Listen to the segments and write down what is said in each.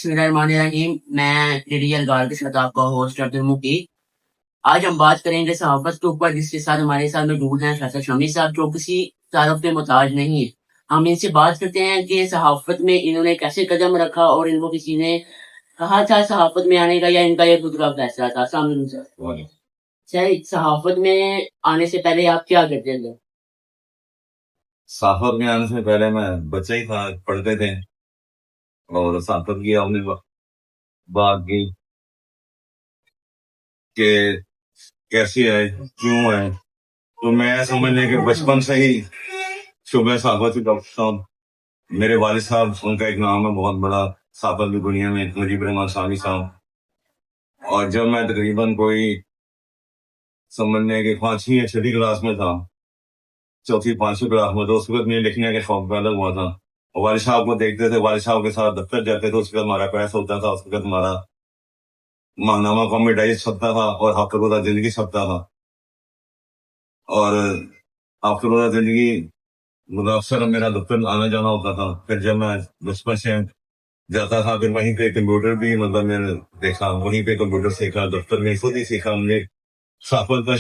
बिस्मिल्लाहिर्रहमानिर्रहीम। मैं डी अलगार के साथ आपका होस्ट अब्दुल मुकीम। आज हम बात करेंगे सहाफत के ऊपर, जिसके साथ हमारे साथ मौजूद हैं फैसल शमी साहब, जो किसी तारुफ के मोहताज नहीं। हम इनसे बात करते हैं कि सहाफत में इन्होंने कैसे कदम रखा और इनको किसी ने कहा था सहाफत में आने का, या इनका ये खुद का फैसला था। अस्सलाम वालेकुम सर। सर, सहाफत में आने से पहले आप क्या करते थे? सहाफत में आने से पहले मैं बच्चा ही था, पढ़ते थे। और सहाफत की हमने बात की कि कैसी है, क्यों है, तो मैं समझने के बचपन से ही सुबह सहाफत की डॉक्टर साहब, मेरे वालिद साहब, उनका एक नाम है बहुत बड़ा सहाफत की दुनिया में, मुजीब रहमान साहनी साहब। और जब मैं तकरीबन कोई समझने के 5वीं या 6वीं क्लास में था, 4वीं 5वीं क्लास में, तो उस वक्त मेरे लिखने का शौक पैदा हुआ था। और वालिद साहब को देखते थे, वालिद साहब के साथ दफ्तर जाते थे। उस वक्त हमारा पैसा होता था, उस वक्त हमारा माहनामा कौमी डाइजेस्ट छपता था और हफ्ता रोजा जिंदगी छपता था। और हफ्ता रोजा जिंदगी मतलब अक्सर मेरा दफ्तर आना जाना होता था। फिर जब मैं बचपन से जाता था, फिर वहीं पे कंप्यूटर भी मतलब मैंने देखा, वहीं पे कंप्यूटर सीखा, दफ्तर में खुद ही सीखा। मुझे सहाफत का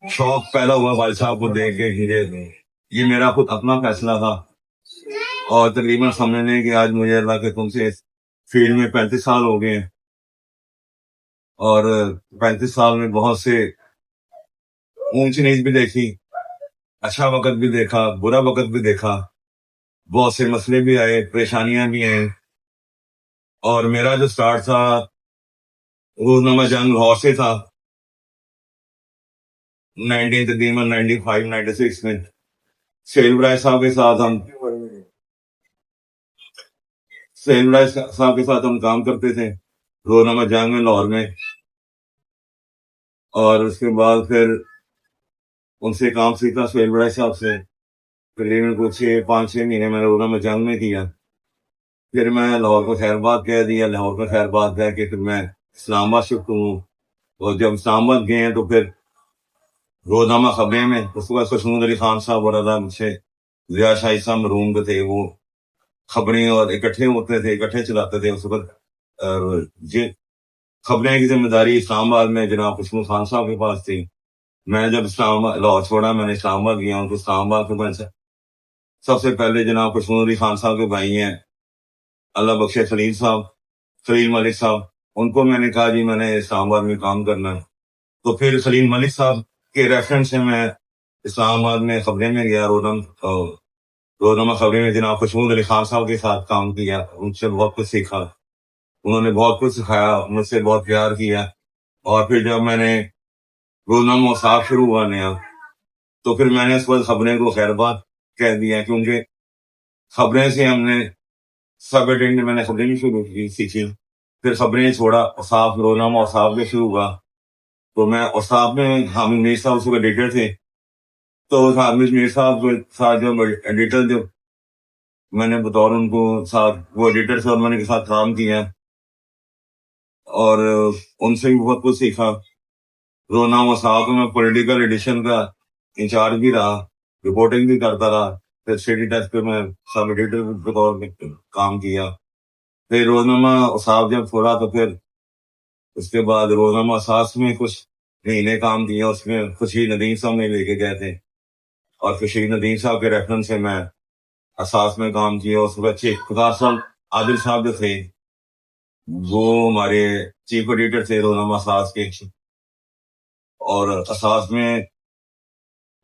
शौक पैदा हुआ वालिद साहब को देख के। ये मेरा खुद अपना फैसला था। और तकरीबन समझने कि आज मुझे अल्लाह के तुमसे इस फील्ड में 35 साल हो गए हैं। और 35 साल में बहुत से ऊंच नीच भी देखी, अच्छा वक्त भी देखा, बुरा वक्त भी देखा, बहुत से मसले भी आए, परेशानियां भी आई। और मेरा जो स्टार्ट था रोजनामा जंग लाहौर से था, 1995 96 में सेल बराय साहब के साथ हम काम करते थे रोजनामा जंग में लाहौर में। और उसके बाद फिर उनसे काम सीखा सेल बराय साहब से। तकरीबन कुछ 5-6 महीने मैंने रोजनामा जंग में किया। फिर मैं लाहौर को खैरबाद कह दिया, लाहौर को खैरबाद कह के फिर मैं इस्लामाबाद शिफ्ट हूँ। और जब इस्लामाबाद गए हैं तो फिर रोजनामा खबरें में उस वक्त कशमूर अली खान साहब और अदा मुझसे जिया शाही साहब मरूम थे, वो खबरें और इकट्ठे होते थे, इकट्ठे चलाते थे उस वक्त। खबरें की जिम्मेदारी इस्लामाबाद में जनाब कशमूर खान साहब के पास थी। मैं जब इस्लामाबाद लाहौर छोड़ा, मैंने इस्लामाबाद गया हूँ, तो इस्लामाबाद के पास सबसे पहले जनाब कशमूर अली खान साहब के भाई हैं अल्लाह बख्शे खलील साहब, खलील मलिक साहब, उनको मैंने कहा जी मैंने इस्लामाबाद में काम करना है। तो फिर खलील मलिक साहब के रेफरेंस से मैं इस्लामाबाद में खबरें में गया, रोजनामा खबरें में जनाब कशमूर अली खान साहब के साथ काम किया, उनसे बहुत कुछ सीखा, उन्होंने बहुत कुछ सिखाया, मुझसे बहुत प्यार किया। और फिर जब मैंने रोजनामा वसाफ शुरू हुआ नया, तो फिर मैंने उस वक्त खबरें को खैरबाद कह दिया, क्योंकि खबरें से हमने सब एडिट में मैंने खबरें शुरू की, सीखी। फिर खबरें छोड़ा, औसाफ रोजनामा औसाफ में शुरू हुआ। तो मैं औसाफ में हामिद मीर साहब उसके एडिटर थे। तो हामिद मीर साहब के साथ जो एडिटर जो मैंने बतौर उनको साथ वो एडिटर से और मैंने के साथ काम किया और उनसे भी बहुत कुछ सीखा। रोजनामा औसाफ में पॉलिटिकल एडिशन का इंचार्ज भी रहा, रिपोर्टिंग भी करता रहा। फिर सिटी डेस्क पे मैं सब एडिटर के तौर पे काम किया। फिर रोजनामा औसाफ जब छोड़ा तो फिर उसके बाद रोजनामा असास में कुछ महीने काम किया। उसमें खुशी नदीम साहब में लेके गए थे और खुशी नदीम साहब के रेफरेंस से मैं असास में काम किया। उस वक्त चीफ खुदार साहब आदिल साहब जो थे वो हमारे चीफ एडिटर थे रोजनामा असास के। और असास में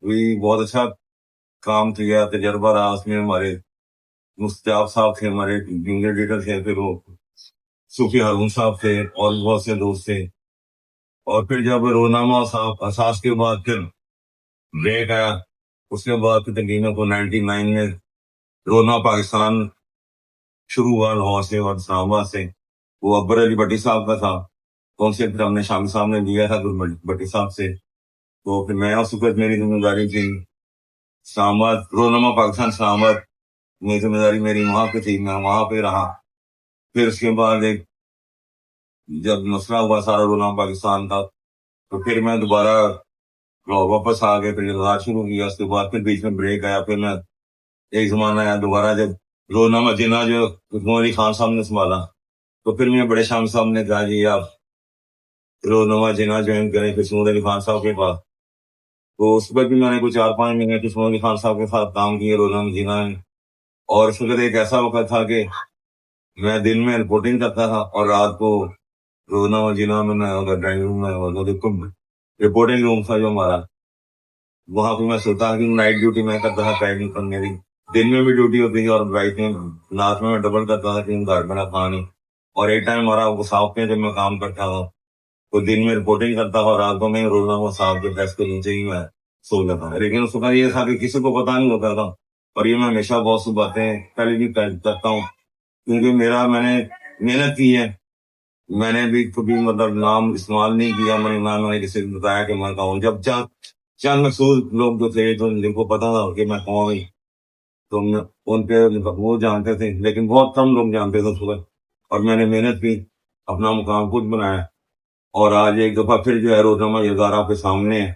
भी बहुत अच्छा काम किया, तजर्बा रहा उसमें। हमारे मुस्ताब साहब थे, हमारे जूनियर एडिटर थे। फिर वो सूफी हारून साहब थे और बहुत से दोस्त थे। और फिर जब रोजनामा असास के बाद फिर ब्रेक आया, उसके बाद फिर तकरीबन को 99 में रोजनामा पाकिस्तान शुरू हुआ लाहौर से और इस्लामाबाद से। वो अकबर अली भट्टी साहब का था, तो उनसे फिर हमने शामी साहब ने लिया था भट्टी साहब से। तो फिर मैं उस वक्त मेरी जिम्मेदारी थी इस्लामाबाद, रोजनामा पाकिस्तान इस्लामाबाद में जिम्मेदारी मेरी वहां पे थी, मैं वहां पे रहा। फिर उसके बाद एक जब मसला हुआ सारा रोजनामा पाकिस्तान का, तो फिर मैं दोबारा वापस आ गए, फिर इजहार शुरू किया। उसके बाद फिर बीच में ब्रेक आया। फिर मैं एक जमाना आया दोबारा जब रोजनामा जिना जो कशमूर अली खान साहब ने संभाला, تو پھر میں بڑے شام صاحب نے کہا جی آپ روزنامہ جنا جوائن کریں قسمت علی خان صاحب کے پاس. تو اس پر بھی میں نے کچھ 4-5 مہینے قسمت علی خان صاحب کے ساتھ کام کیے روزنامہ جنا میں. اور اس وقت ایک ایسا وقت تھا کہ میں دن میں رپورٹنگ کرتا تھا اور رات کو روزنامہ جنا میں ڈرائنگ روم میں رپورٹنگ روم تھا جو ہمارا, وہاں پہ میں سوتا کہ نائٹ ڈیوٹی میں کرتا تھا ٹائمنگ پر میری, دن میں بھی ڈیوٹی ہوتی تھی اور رات میں ڈبل کرتا تھا کہ گھر میرا کھا نہیں. اور ایک ٹائم ہمارا وہ صاحب کے جب میں کام کرتا تھا تو دن میں رپورٹنگ کرتا تھا اور رات کو میں روزنامہ صاحب کے ڈیسک کے نیچے ہی میں سو جاتا تھا. لیکن اس وقت یہ تھا کہ کسی کو پتا نہیں ہوتا تھا, اور یہ میں ہمیشہ بہت سی باتیں پہلے بھی کرتا ہوں کیونکہ میں نے محنت کی ہے. میں نے بھی کبھی مطلب نام استعمال نہیں کیا, میں نے کسی کو بتایا کہ میں کہوں. جب چند مخصوص لوگ جو تھے جو جن کو پتا تھا کہ میں کون ہوں تو ان کے وہ جانتے تھے, لیکن بہت کم لوگ جانتے تھے اس وقت. اور میں نے محنت کی, اپنا مقام خود بنایا, اور آج ایک دفعہ پھر جو ہے روزنامہ یلغار آپ کے سامنے ہے,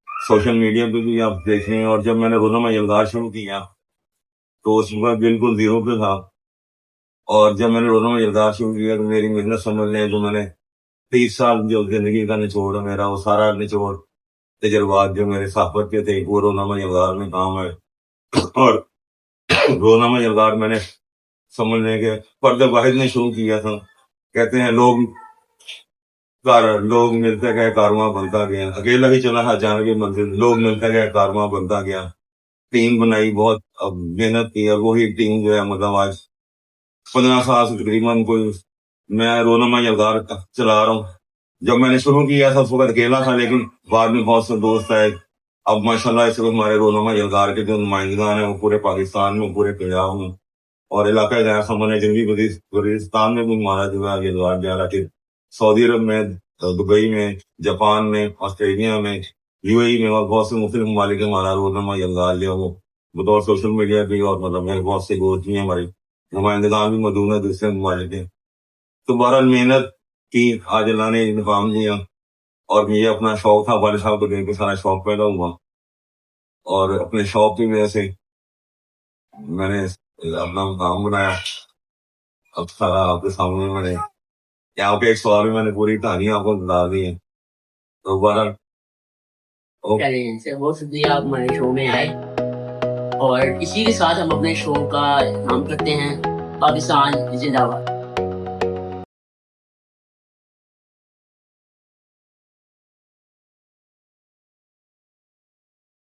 سوشل میڈیا پہ بھی آپ دیکھ رہے ہیں. اور جب میں نے روزنامہ یلغار شروع کیا تو اس وقت بالکل زیرو پہ تھا, اور جب میں نے روزنامہ یلغار شروع کیا تو میری محنت سمجھ لیں جو میں نے 30 سال جو زندگی کا نچوڑ ہے میرا, وہ سارا نچوڑ تجربات جو میرے صحبت کے تھے وہ روزنامہ یلغار میں کام ہے. اور روزنامہ یلغار میں نے سمجھنے کے پردہ واحد نے شروع کیا تھا. کہتے ہیں لوگ ملتے گئے کارواں بنتا گیا, اکیلا ہی چلا ہے جانے کی منزل, لوگ ملتے گئے کارواں بنتا گیا. ٹیم بنائی, بہت محنت کی, اور وہی ٹیم جو ہے مطلب آج 15 سال سے تقریباً کوئی میں روزنامہ یلغار چلا رہا ہوں. جب میں نے شروع کیا تھا اس وقت اکیلا تھا, لیکن بعد میں بہت سے دوست آئے. اب ماشاءاللہ اس وقت ہمارے روزنامہ یلغار کے جو نمائندگان ہیں وہ پورے پاکستان میں, پورے پنجاب میں اور علاقہ غیر سمجھنے جنگی وزیرستان میں بھی ہمارا جو ہے یلغار جا کہ سعودی عرب میں, دبئی میں, جاپان میں, آسٹریلیا میں, یو اے ای میں اور بہت سے مختلف ممالک میں ہمارا روزنامہ یلغار جو ہے وہ بطور سوشل میڈیا بھی, اور مطلب میرے بہت سے دوست بھی ہیں, ہمارے نمائندگان بھی موجود ہیں دوسرے ممالک کے. تو بہرحال محنت کی, آج اللہ نے مقام دیا, اور یہ اپنا شوق تھا والد صاحب کو دیکھ کے سارا شوق پیدا ہوا, اور اپنے شوق کی وجہ سے میں نے اپنا مقام بنایا. اب سارا آپ کے سامنے میں نے یہاں پہ ایک سوال میں نے پوری کہانی آپ کو بتا دی ہے. تو بہرحال چلیں سے بہت شکریہ آپ ہمارے شو میں آئے, اور اسی کے ساتھ ہم اپنے شو کا نام کرتے ہیں پاکستان زندہ باد.